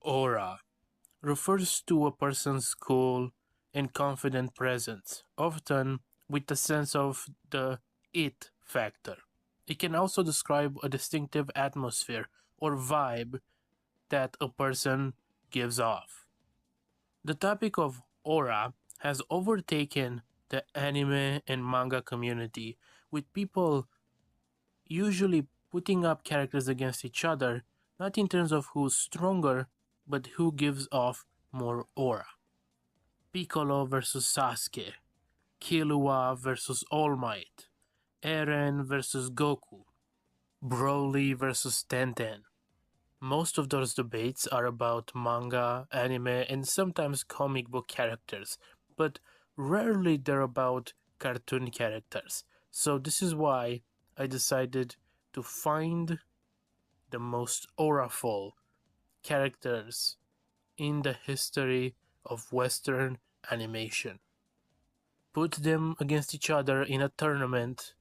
Aura refers to a person's cool and confident presence, often with a sense of the it factor. It can also describe a distinctive atmosphere or vibe that a person gives off. The topic of aura has overtaken the anime and manga community, with people usually putting up characters against each other, not in terms of who's stronger, but who gives off more aura. Piccolo versus Sasuke, Killua versus All Might, Eren versus Goku, Broly versus Tenten. Most of those debates are about manga, anime, and sometimes comic book characters, but rarely they're about cartoon characters. So, this is why I decided to find the most auraful characters in the history of Western animation. Put them against each other in a tournament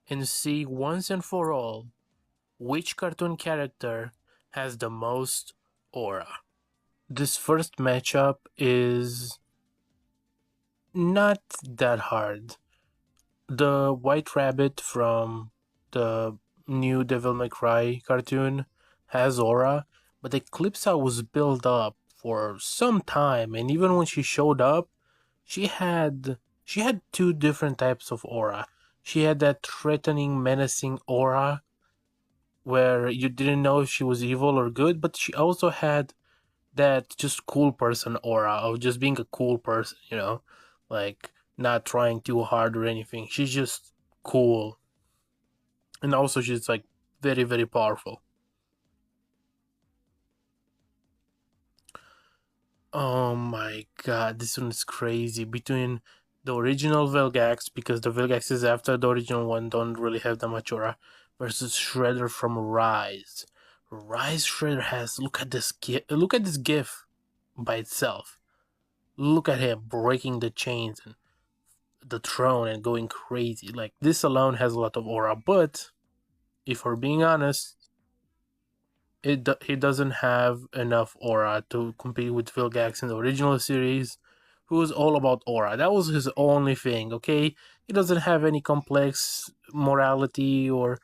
and see once and for all which cartoon character has the most aura. This first matchup is not that hard. The White Rabbit from the new Devil May Cry cartoon has aura, but Eclipsa was built up for some time, and even when she showed up, she had she had two different types of aura. She had that threatening, menacing aura where you didn't know if she was evil or good, but she also had that just cool person aura of just being a cool person, like not trying too hard or anything. She's just cool. And also she's like very, very powerful. Oh my god, this one is crazy. Between the original Velgax, because the Velgaxes after the original one don't really have that much aura, versus Shredder from Rise. Rise Shredder has look at this gif by itself. Look at him breaking the chains and the throne and going crazy. Like this alone has a lot of aura, but if we're being honest, he doesn't have enough aura to compete with Vilgax in the original series, who was all about aura. That was his only thing, okay? He doesn't have any complex morality or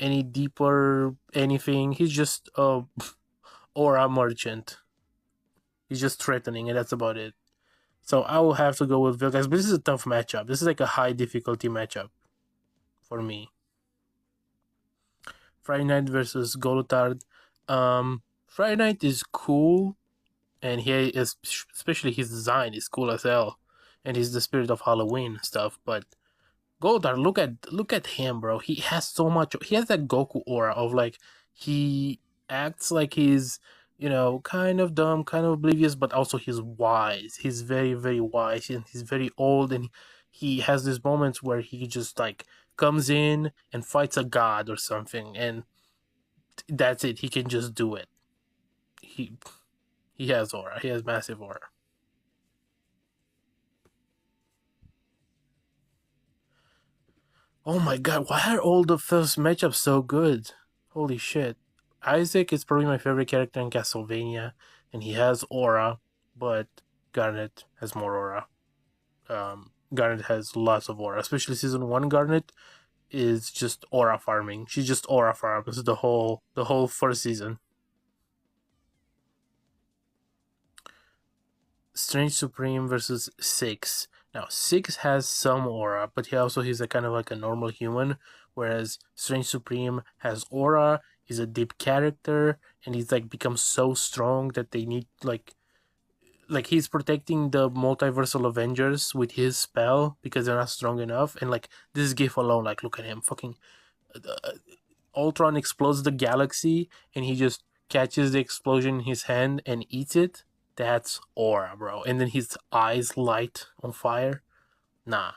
any deeper anything. He's just a aura merchant. He's just threatening, and that's about it. So I will have to go with Vilgax, but this is a tough matchup. This is like a high difficulty matchup for me. Friday Night versus Golotard. Friday Night is cool, and he is, especially his design is cool as hell, and he's the spirit of Halloween and stuff. But Golotard, look at him, bro. He has so much. He has that Goku aura of like he acts like he's kind of dumb, kind of oblivious, but also he's wise. He's very, very wise, and he's very old, and he has these moments where he just like comes in and fights a god or something, and that's it. He can just do it. He he has aura. He has massive aura. Oh my god, why are all the first matchups so good? Holy shit. Isaac is probably my favorite character in Castlevania, and he has aura, but Garnet has more aura. Garnet has lots of aura, especially season one. Garnet is just aura farming. She's just aura farms the whole first season. Strange Supreme versus Six. Now Six has some aura, but he's a kind of like a normal human, whereas Strange Supreme has aura. He's a deep character, and he's like becomes so strong that they need like he's protecting the multiversal Avengers with his spell because they're not strong enough. And like this gif alone, like look at him, fucking Ultron explodes the galaxy, and he just catches the explosion in his hand and eats it. That's aura, bro. And then his eyes light on fire. Nah.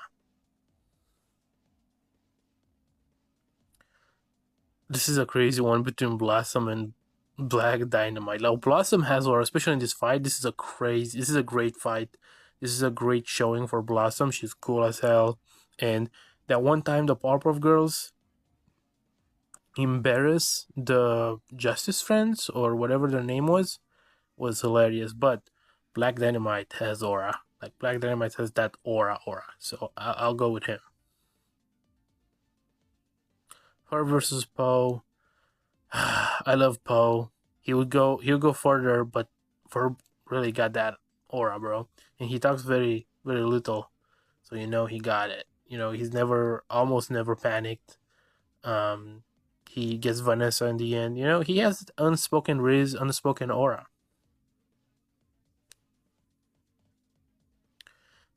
This is a crazy one between Blossom and Black Dynamite. Like Blossom has aura, especially in this fight. This is a great fight. This is a great showing for Blossom. She's cool as hell. And that one time the Powerpuff Girls embarrass the Justice Friends or whatever their name was, was hilarious, but Black Dynamite has aura. Like Black Dynamite has that aura. So I'll go with him. Her versus Poe. I love Poe. He'll go further, but Verb really got that aura, bro. And he talks very very little, so you know he got it. You know he's almost never panicked. Um, he gets Vanessa in the end. You know he has unspoken riz, unspoken aura.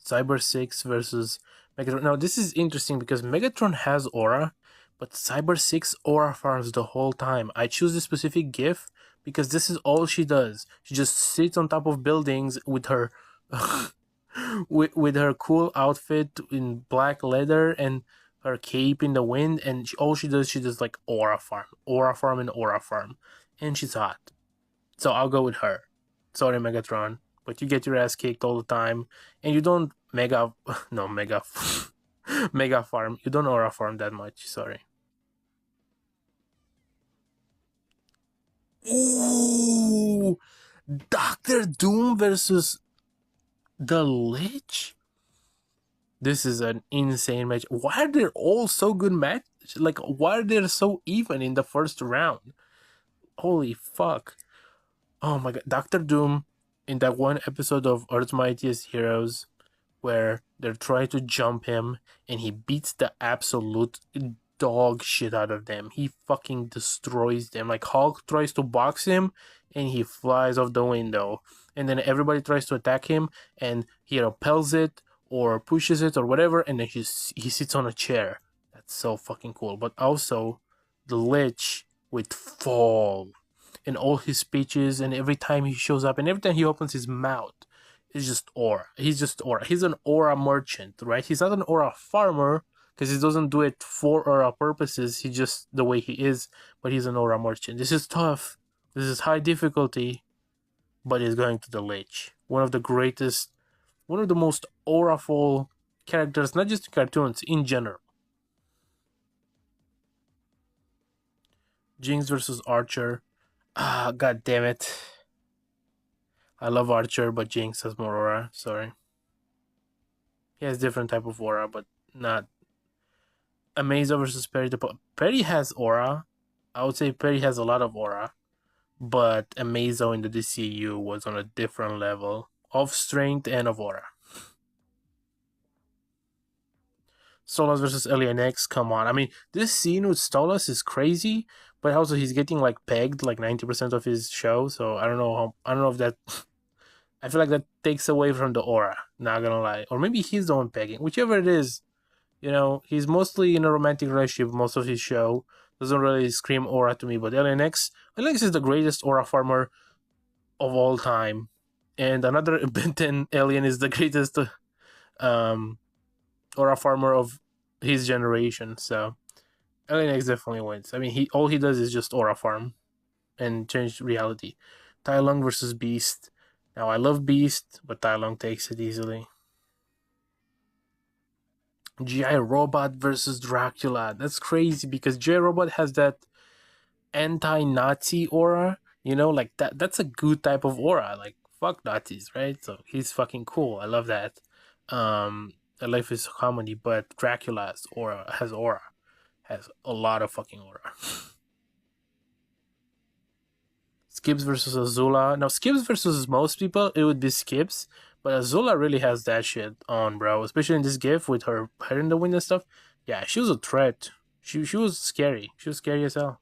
Cyber 6 versus Megatron. Now, this is interesting because Megatron has aura, but Cyber 6 aura farms the whole time. I choose this specific GIF because this is all she does. She just sits on top of buildings with her with her cool outfit in black leather and her cape in the wind, and all she does like aura farm, and aura farm, and she's hot. So I'll go with her. Sorry, Megatron, but you get your ass kicked all the time, and you don't mega mega farm. You don't aura farm that much. Sorry. Ooh, Doctor Doom versus the Lich. This is an insane match. Why are they all so good match? Like, why are they so even in the first round? Holy fuck. Oh my god. Doctor Doom, in that one episode of Earth's Mightiest Heroes, where they're trying to jump him and he beats the absolute dog shit out of them. He fucking destroys them. Like, Hulk tries to box him and he flies off the window. And then everybody tries to attack him and he repels it or pushes it or whatever, and then he sits on a chair. That's so fucking cool. But also, the Lich with Fall in all his speeches, and every time he shows up and every time he opens his mouth, it's just aura. He's just aura. He's an aura merchant, right? He's not an aura farmer because he doesn't do it for aura purposes. He's just the way he is, but he's an aura merchant. This is tough. This is high difficulty, but he's going to the Lich. One of the most auraful characters, not just in cartoons, in general. Jinx versus Archer. God damn it. I love Archer, but Jinx has more aura. Sorry. He has different type of aura, but not. Amazo versus Perry. Perry has aura. I would say Perry has a lot of aura, but Amazo in the DCU was on a different level of strength and of aura. Stolas versus Alien X, come on. I mean, this scene with Stolas is crazy, but also he's getting like pegged like 90% of his show, so I don't know if that I feel like that takes away from the aura, not gonna lie. Or maybe he's the one pegging. Whichever it is, you know, he's mostly in a romantic relationship most of his show. Doesn't really scream aura to me, but Alien X is the greatest aura farmer of all time. And another Ben 10 alien is the greatest aura farmer of his generation. So Alien X definitely wins. I mean, all he does is just aura farm and change reality. Tai Lung versus Beast. Now, I love Beast, but Tai Lung takes it easily. G.I. Robot versus Dracula. That's crazy because G.I. Robot has that anti-Nazi aura. You know, like that's a good type of aura. Like, fuck Nazis, right? So he's fucking cool. I love that. Life is comedy, but Dracula's aura has a lot of fucking aura. Skips versus Azula. Now, Skips versus most people, it would be Skips, but Azula really has that shit on, bro. Especially in this GIF with her head in the wind and stuff. Yeah, she was a threat. She was scary. She was scary as hell.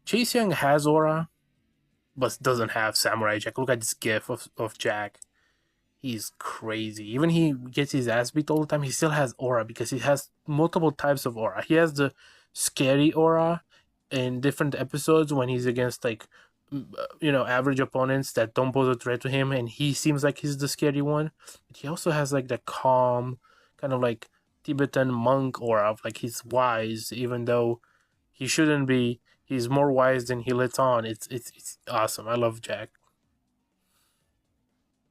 Chase Young has aura, but doesn't have Samurai Jack. Look at this GIF of Jack. He's crazy. Even he gets his ass beat all the time, he still has aura because he has multiple types of aura. He has the scary aura in different episodes when he's against like average opponents that don't pose a threat to him, and he seems like he's the scary one. But he also has like the calm, kind of like Tibetan monk aura of like he's wise, even though he shouldn't be. He's more wise than he lets on. It's awesome. I love Jack.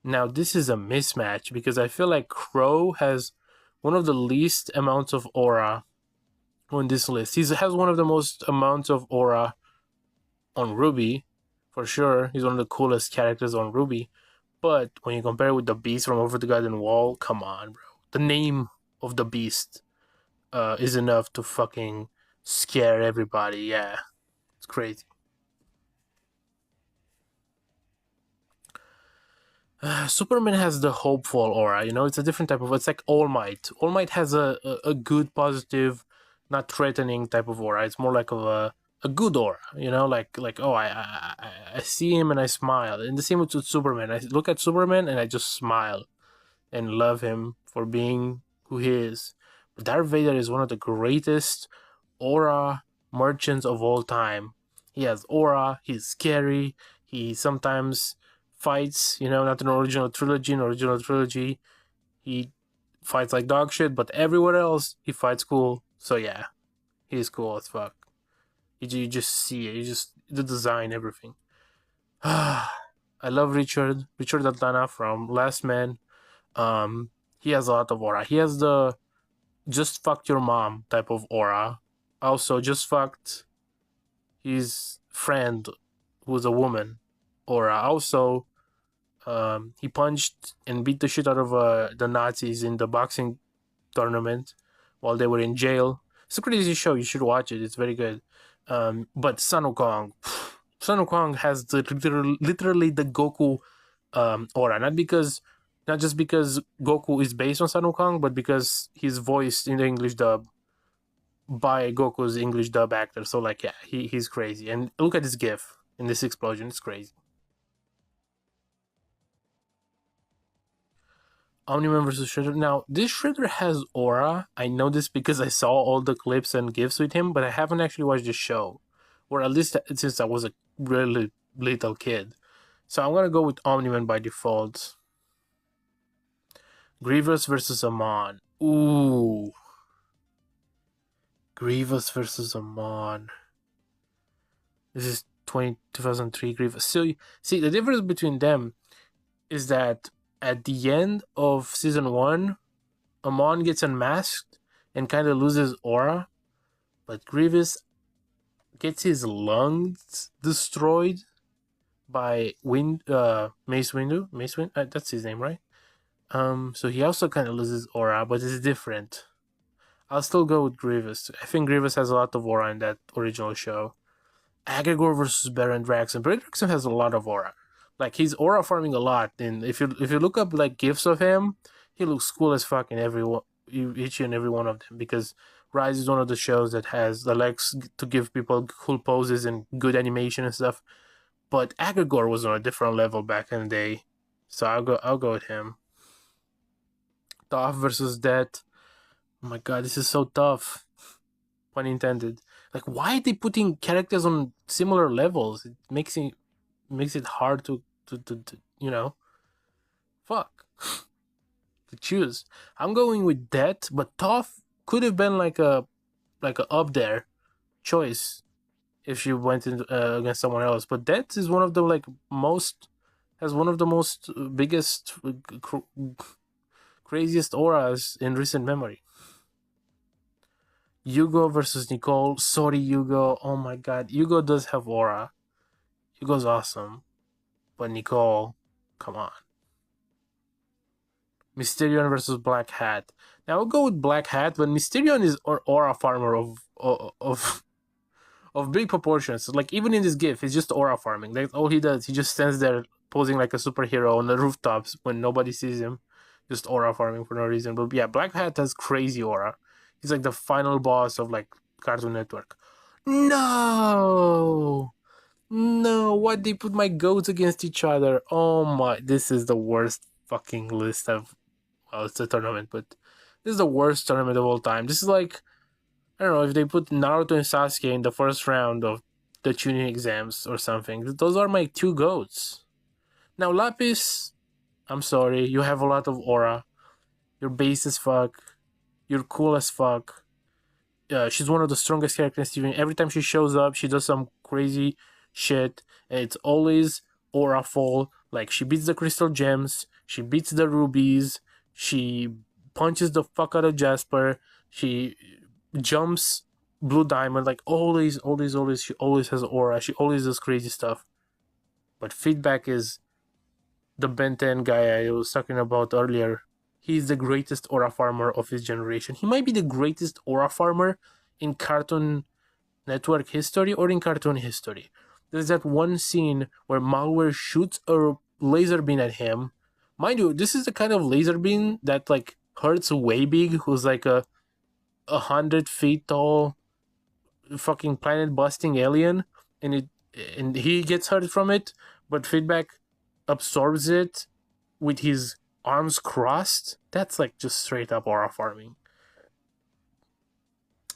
Now, this is a mismatch because I feel like Crow has one of the least amounts of aura on this list. He has one of the most amounts of aura on Ruby, for sure. He's one of the coolest characters on Ruby. But when you compare it with the Beast from Over the Garden Wall, come on, bro. The name of the Beast is enough to fucking scare everybody. Yeah, it's crazy. Superman has the hopeful aura, you know. It's a different type of. It's like All Might. All Might has a good, positive, not threatening type of aura. It's more like of a good aura, you know. Like oh, I see him and I smile. And the same with Superman. I look at Superman and I just smile and love him for being who he is. But Darth Vader is one of the greatest aura merchants of all time. He has aura. He's scary. He sometimes fights, you know, not in original trilogy. In original trilogy, he fights like dog shit, but everywhere else, he fights cool. So yeah, he's cool as fuck. You just see it. You just, the design, everything. I love Richard Atlanta from Last Man. He has a lot of aura. He has the just fucked your mom type of aura. Also, just fucked his friend who's a woman aura. Also, he punched and beat the shit out of the Nazis in the boxing tournament while they were in jail. It's a crazy show. You should watch it. It's very good. But Sun Wukong, Sun Wukong has the literally the Goku aura. Not just because Goku is based on Sun Wukong, but because he's voiced in the English dub by Goku's English dub actor. So like, yeah, he's crazy. And look at this GIF in this explosion. It's crazy. Omni-Man versus Shredder. Now, this Shredder has aura. I know this because I saw all the clips and GIFs with him, but I haven't actually watched the show. Or at least since I was a really little kid. So I'm gonna go with Omni-Man by default. Grievous versus Amon. Ooh. Grievous versus Amon. This is 2003 Grievous. So, see, the difference between them is that at the end of season 1, Amon gets unmasked and kind of loses aura, but Grievous gets his lungs destroyed by Mace Windu. That's his name, right? So he also kind of loses aura, but it's different. I'll still go with Grievous. I think Grievous has a lot of aura in that original show. Agregor versus Baron Draxon. Baron Draxon has a lot of aura. Like, he's aura farming a lot, and if you look up like gifs of him, he looks cool as fuck in each and every one of them, because Rise is one of the shows that likes to give people cool poses and good animation and stuff. But Agregor was on a different level back in the day, so I'll go with him. Toph versus Death. Oh my god, this is so tough. Pun intended. Like, why are they putting characters on similar levels? It makes it hard to you know, fuck, to choose. I'm going with Death, but Toph could have been like a up there choice if she went in, against someone else. But Death is one of the most biggest, craziest auras in recent memory. Yugo versus Nicole. Sorry, Yugo. Oh my god, Yugo does have aura. Yugo's awesome, but Nicole, come on. Mysterion versus Black Hat. Now I'll go with Black Hat, but Mysterion is aura farmer of big proportions. Like, even in this GIF, it's just aura farming. That's all he does. He just stands there posing like a superhero on the rooftops when nobody sees him, just aura farming for no reason. But yeah, Black Hat has crazy aura. He's like the final boss of like Cartoon Network. No, why'd they put my goats against each other? Oh my, this is the worst fucking list of. Well, it's a tournament, but this is the worst tournament of all time. This is like, I don't know, if they put Naruto and Sasuke in the first round of the tuning exams or something. Those are my two goats. Now, Lapis, I'm sorry, you have a lot of aura. You're base as fuck. You're cool as fuck. She's one of the strongest characters in Steven. Every time she shows up, she does some crazy shit, and it's always aura full. Like, she beats the crystal gems, she beats the rubies, she punches the fuck out of Jasper, she jumps Blue Diamond, like always, she always has aura. She always does crazy stuff. But Feedback is the Ben 10 guy I was talking about earlier. He's the greatest aura farmer of his generation. He might be the greatest aura farmer in Cartoon Network history or in cartoon history. There's that one scene where Malware shoots a laser beam at him. Mind you, this is the kind of laser beam that like hurts Waybig, who's like a 100 feet tall fucking planet busting alien, and he gets hurt from it, but Feedback absorbs it with his arms crossed. That's like just straight up aura farming.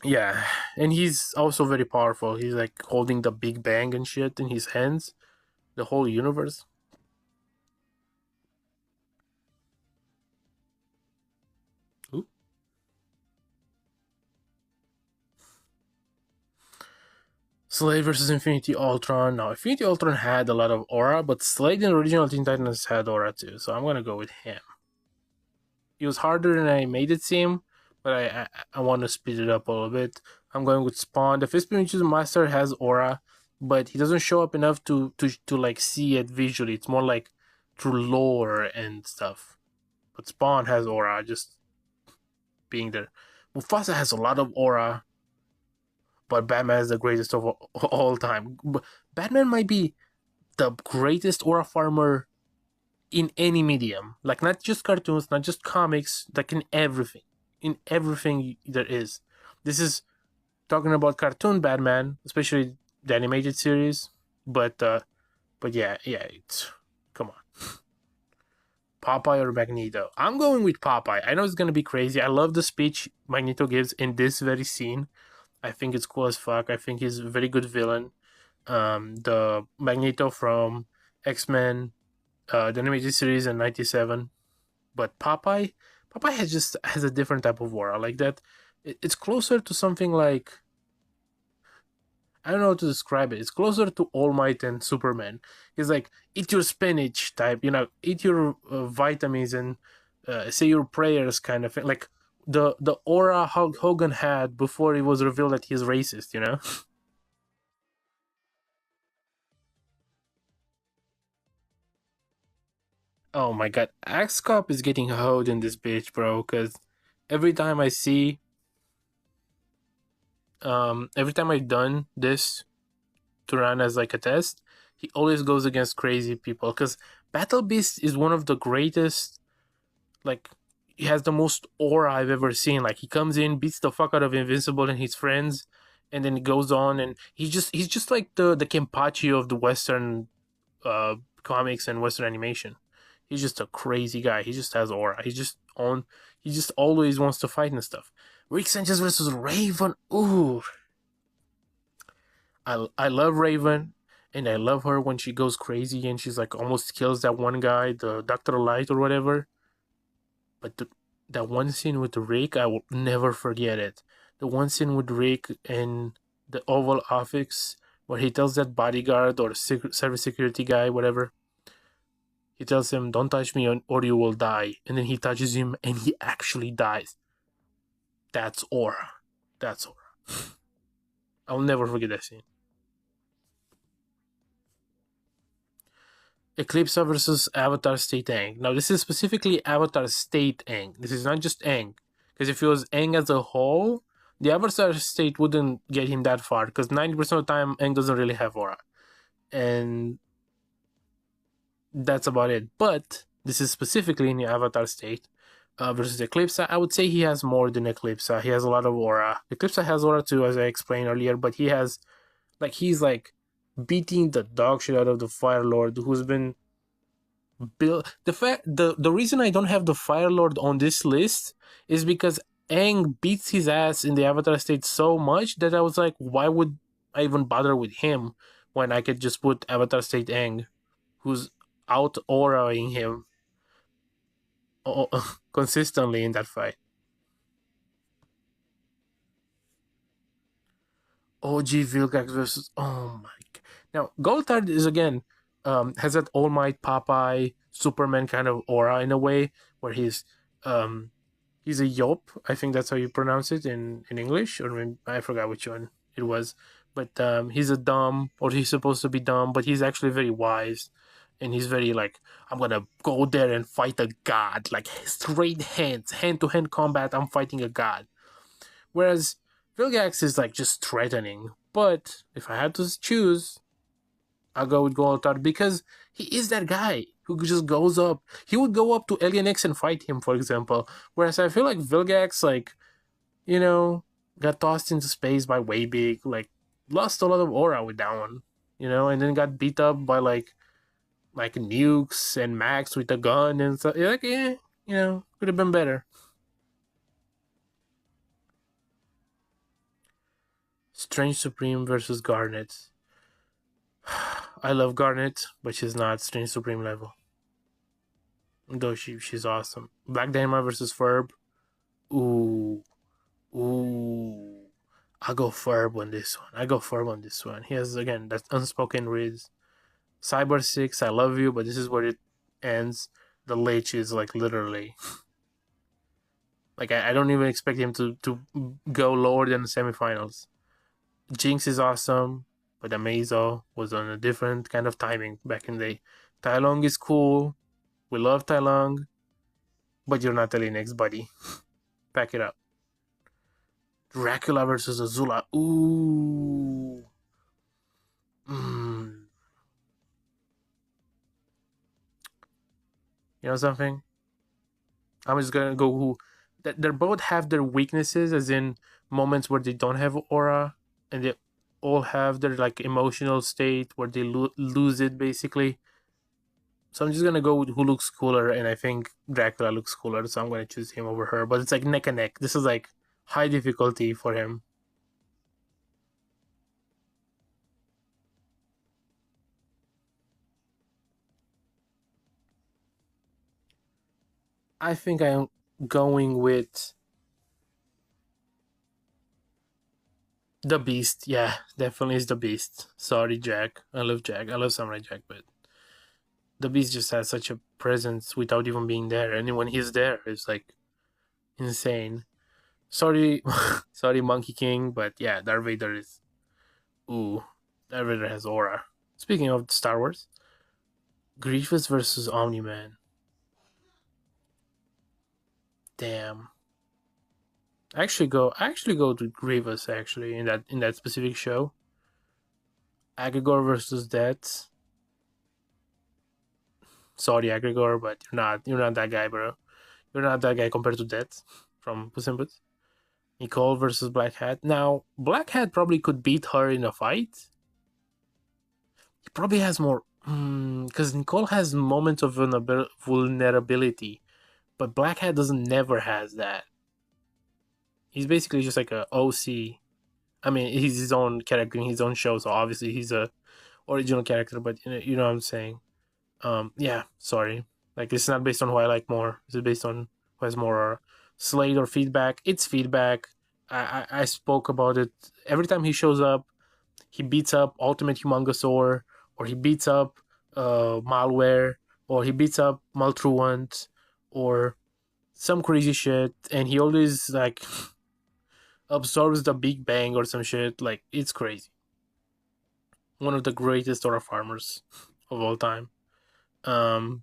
Yeah, and he's also very powerful. He's like holding the Big Bang and shit in his hands, the whole universe. Ooh. Slade versus Infinity Ultron. Now, Infinity Ultron had a lot of aura, but Slade in the original Teen Titans had aura too, so I'm gonna go with him. It was harder than I made it seem, but I want to speed it up a little bit. I'm going with Spawn. The Fist Pinches Master has aura, but he doesn't show up enough to like see it visually. It's more like through lore and stuff. But Spawn has aura, just being there. Mufasa has a lot of aura, but Batman is the greatest of all time. Batman might be the greatest aura farmer in any medium, like not just cartoons, not just comics, like in everything there is. This is talking about cartoon Batman, especially the animated series, but yeah, it's come on. Popeye or Magneto? I'm going with Popeye. I know it's gonna be crazy. I love the speech Magneto gives in this very scene. I think it's cool as fuck. I think he's a very good villain. The Magneto from X-Men, the animated series in '97. But Popeye has a different type of aura like that. It's closer to something like, I don't know how to describe it. It's closer to All Might and Superman. He's like, eat your spinach type, eat your vitamins and say your prayers kind of thing. Like the aura Hulk Hogan had before it was revealed that he's racist. Oh my god, Axe Cop is getting hoed in this bitch, bro. Because every time I see, every time I've done this to run as like a test, he always goes against crazy people. Because Battle Beast is one of the greatest. Like, he has the most aura I've ever seen. Like, he comes in, beats the fuck out of Invincible and his friends, and then he goes on, and he's just like the Kenpachi of the Western comics and Western animation. He's just a crazy guy. He just has aura. He just always wants to fight and stuff. Rick Sanchez versus Raven. Ooh, I love Raven, and I love her when she goes crazy and she's like almost kills that one guy, the Doctor Light or whatever. But that one scene with Rick, I will never forget it. The one scene with Rick in the Oval Office where he tells that bodyguard or service security guy, whatever, he tells him, "Don't touch me or you will die." And then he touches him and he actually dies. That's aura. That's aura. I'll never forget that scene. Eclipse versus Avatar State Aang. Now, this is specifically Avatar State Aang. This is not just Aang. Because if it was Aang as a whole, the Avatar State wouldn't get him that far. Because 90% of the time, Aang doesn't really have aura. And that's about it. But this is specifically in the Avatar State versus Eclipse. I would say he has more than Eclipse. He has a lot of aura. Eclipse has aura too, as I explained earlier. But he's like beating the dog shit out of the Fire Lord, who's been built. The reason I don't have the Fire Lord on this list is because Aang beats his ass in the Avatar State so much that I was like, why would I even bother with him when I could just put Avatar State Aang, who's out auraing him consistently in that fight. OG Vilgax versus, oh my god. Now Goltard is again has that All Might Popeye Superman kind of aura in a way where he's um He's a Yop. I think that's how you pronounce it in English, or maybe, I forgot which one it was. But he's a dumb, or he's supposed to be dumb, but he's actually very wise, and he's very like, I'm gonna go there and fight a god, like straight hands, hand to hand combat. I'm fighting a god. Whereas Vilgax is like just threatening. But if I had to choose, I'll go with Goltar because he is that guy who just goes up. He would go up to Alien X and fight him, for example. Whereas I feel like Vilgax, like, you know, got tossed into space by Waybig, like, lost a lot of aura with that one, and then got beat up by like Nukes and Max with the gun and stuff. Like, could have been better. Strange Supreme versus Garnet. I love Garnet, but she's not Strange Supreme level. Though she's awesome. Black Dynamite versus Ferb. Ooh. Ooh. I'll go Ferb on this one. He has, again, that unspoken Riz. Cyber 6, I love you, but this is where it ends. The Lich is, like, literally. Like, I don't even expect him to go lower than the semifinals. Jinx is awesome, but Amazo was on a different kind of timing back in the day. Tai Long is cool. We love Tai Long, but you're not Alien X, buddy. Pack it up. Dracula versus Azula. Ooh. You know something? I'm just gonna go who. They both have their weaknesses, as in moments where they don't have aura, and they all have their like emotional state where they lose it basically. So I'm just gonna go with who looks cooler, and I think Dracula looks cooler, so I'm gonna choose him over her. But it's like neck and neck. This is like high difficulty for him. I think I'm going with the Beast. Yeah, definitely is the Beast. Sorry, Jack. I love Jack. I love Samurai Jack, but the Beast just has such a presence without even being there. And when he's there, it's like insane. Sorry, sorry, Monkey King, but yeah, Darth Vader is. Ooh, Darth Vader has aura. Speaking of Star Wars, Grievous versus Omni Man. Damn. I actually go to Grievous actually in that specific show. Agregor versus Death. Sorry, Agregor, but you're not that guy, bro. You're not that guy compared to Death from Puss in Boots. Nicole versus Black Hat. Now, Black Hat probably could beat her in a fight. He probably has more, because Nicole has moments of vulnerability, but Black Hat doesn't never has that. He's basically just like a OC. I mean, he's his own character in his own show, so obviously he's a original character. But you know what I'm saying. Yeah, sorry. Like, it's not based on who I like more. It's based on who has more slate or feedback. It's feedback. I spoke about it. Every time he shows up, he beats up Ultimate Humongosaur, or he beats up Malware, or he beats up Maltruant, or some crazy shit, and he always like absorbs the Big Bang or some shit. Like, it's crazy. One of the greatest aura farmers of all time. Um,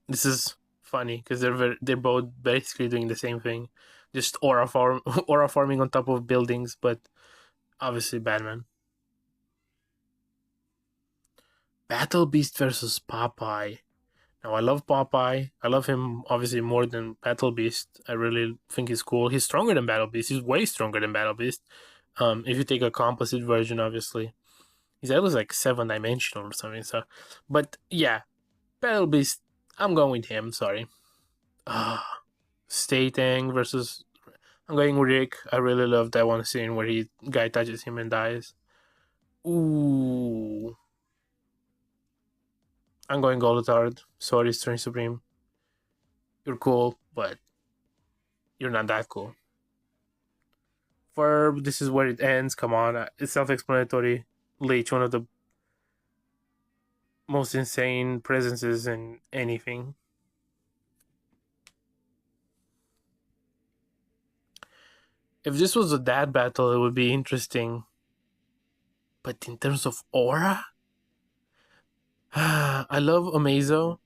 this is funny because they're both basically doing the same thing, just aura farming on top of buildings, but obviously Batman. Battle Beast versus Popeye. Now, I love Popeye. I love him obviously more than Battle Beast. I really think he's cool. He's stronger than Battle Beast. He's way stronger than Battle Beast. If you take a composite version, obviously, he's at least like 7-dimensional or something. So, but yeah, Battle Beast. I'm going with him. Sorry. Statang versus. I'm going with Rick. I really love that one scene where he guy touches him and dies. Ooh. I'm going Golotard. Sorry, Strange Supreme. You're cool, but you're not that cool. Verb, this is where it ends. Come on, it's self-explanatory. Leech, one of the most insane presences in anything. If this was a dad battle, it would be interesting. But in terms of aura, I love Amazo.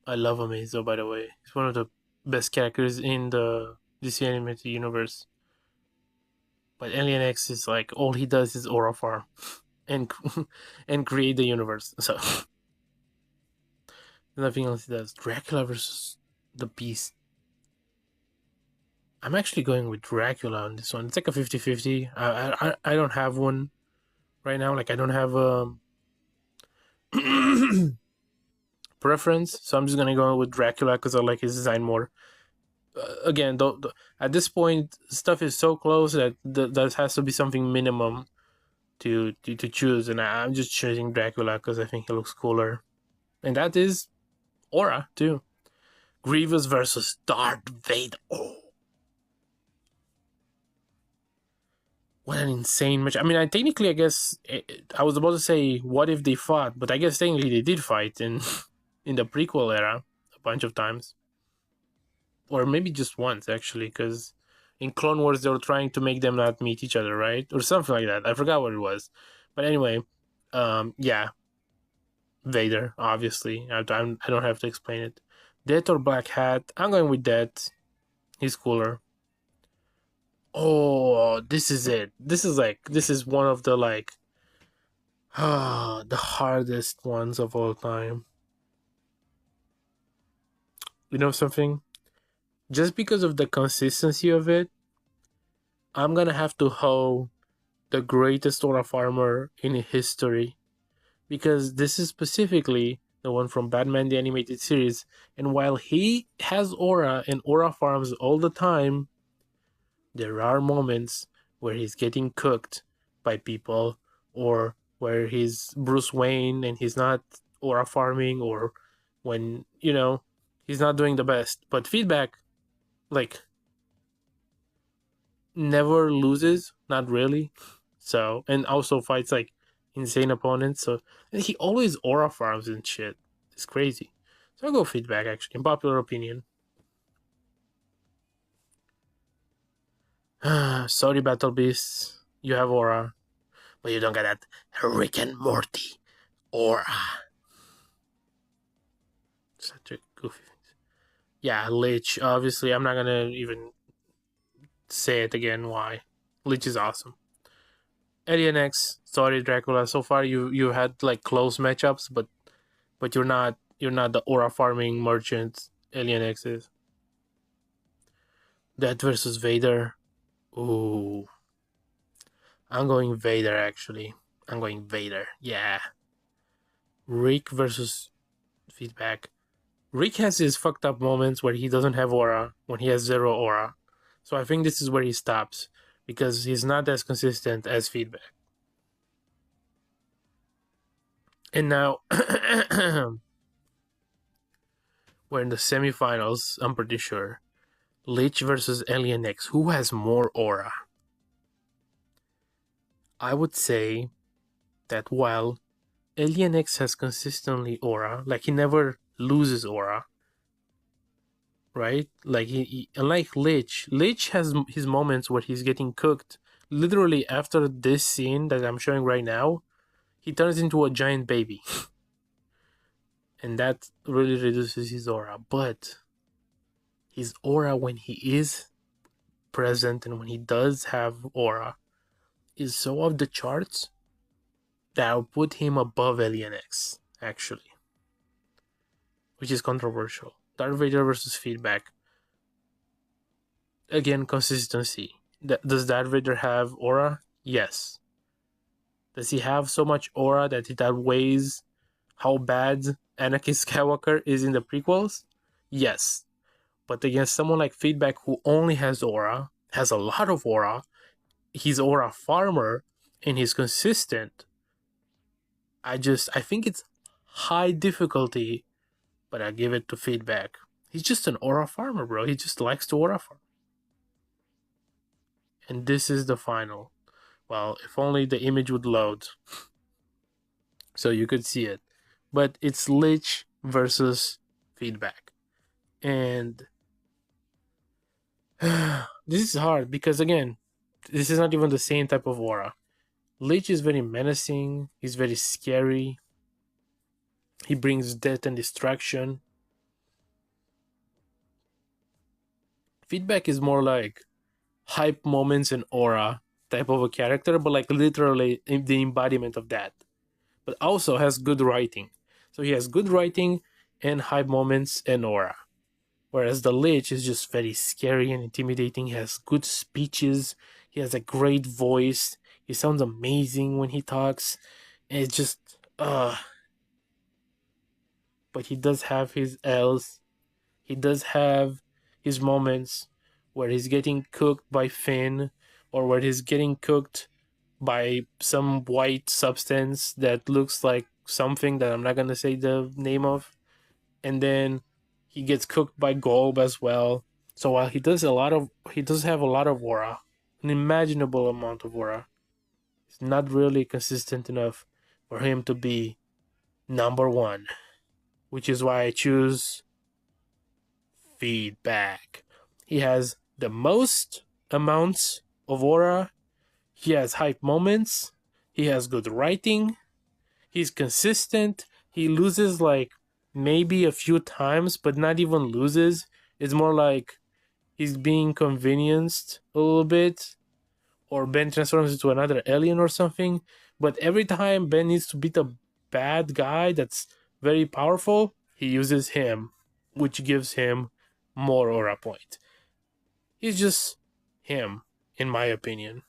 I love Amazo, by the way. He's one of the best characters in the DC animated universe. But Alien X is like all he does is aura farm and and create the universe. So nothing else he does. Dracula versus the Beast. I'm actually going with Dracula on this one. It's like a 50-50. I don't have one right now. Like I don't have preference, so I'm just gonna go with Dracula because I like his design more. Again, at this point, stuff is so close that there has to be something minimum to choose, and I'm just choosing Dracula because I think he looks cooler, and that is aura too. Grievous versus Darth Vader. Oh, what an insane match! I mean, I guess I was about to say, what if they fought? But I guess technically they did fight in in the prequel era a bunch of times, or maybe just once actually, because in Clone Wars they were trying to make them not meet each other, right, or something like that. I forgot what it was, but anyway, yeah, Vader, obviously. I don't have to explain it. Death or Black Hat? I'm going with Death. He's cooler. Oh, this is it. This is one of the like the hardest ones of all time. You know something? Just because of the consistency of it, I'm gonna have to hoe the greatest aura farmer in history, because this is specifically the one from Batman the Animated Series, and while he has aura and aura farms all the time, there are moments where he's getting cooked by people, or where he's Bruce Wayne and he's not aura farming, or when, he's not doing the best. But feedback, like, never loses, not really. So, and also fights like insane opponents. So, and he always aura farms and shit. It's crazy. So I'll go feedback actually, in popular opinion. Sorry, Battle Beasts. You have aura, but you don't get that Rick and Morty aura. Such a goofy thing. Yeah, Lich. Obviously, I'm not gonna even say it again. Why? Lich is awesome. Alien X. Sorry, Dracula. So far, you had like close matchups, but you're not the aura farming merchant Alien X is. That versus Vader. Ooh, I'm going Vader actually. I'm going Vader. Yeah. Rick versus feedback. Rick has his fucked up moments where he doesn't have aura, when he has zero aura. So I think this is where he stops, because he's not as consistent as feedback. And now we're in the semifinals, I'm pretty sure. Lich versus Alien X. Who has more aura? I would say that while Alien X has consistently aura, like he never loses aura, right? Like unlike Lich has his moments where he's getting cooked. Literally after this scene that I'm showing right now, he turns into a giant baby, and that really reduces his aura. But his aura, when he is present and when he does have aura, is so off the charts that I'll put him above Alien X, actually, which is controversial. Darth Vader versus feedback. Again, consistency. Does Darth Vader have aura? Yes. Does he have so much aura that it outweighs how bad Anakin Skywalker is in the prequels? Yes. But against someone like Feedback, who only has aura, has a lot of aura, he's aura farmer, and he's consistent, I think it's high difficulty, but I give it to Feedback. He's just an aura farmer, bro. He just likes to aura farm. And this is the final. Well, if only the image would load so you could see it. But it's Lich versus Feedback. And This is hard because, again, this is not even the same type of aura. Lich is very menacing, he's very scary, he brings death and destruction. Feedback is more like hype moments and aura type of a character, but like literally the embodiment of that. But also has good writing. So he has good writing and hype moments and aura. Whereas the Lich is just very scary and intimidating. He has good speeches. He has a great voice. He sounds amazing when he talks. And it's just but he does have his L's. He does have his moments where he's getting cooked by Finn, or where he's getting cooked by some white substance that looks like something that I'm not gonna say the name of. And then he gets cooked by Golb as well. So while he does have a lot of aura, an imaginable amount of aura, it's not really consistent enough for him to be number one, which is why I choose Feedback. He has the most amounts of aura. He has hype moments. He has good writing. He's consistent. He loses like maybe a few times, but not even loses. It's more like he's being convenienced a little bit, or Ben transforms into another alien or something. But every time Ben needs to beat a bad guy that's very powerful, he uses him, which gives him more aura point. He's just him, in my opinion.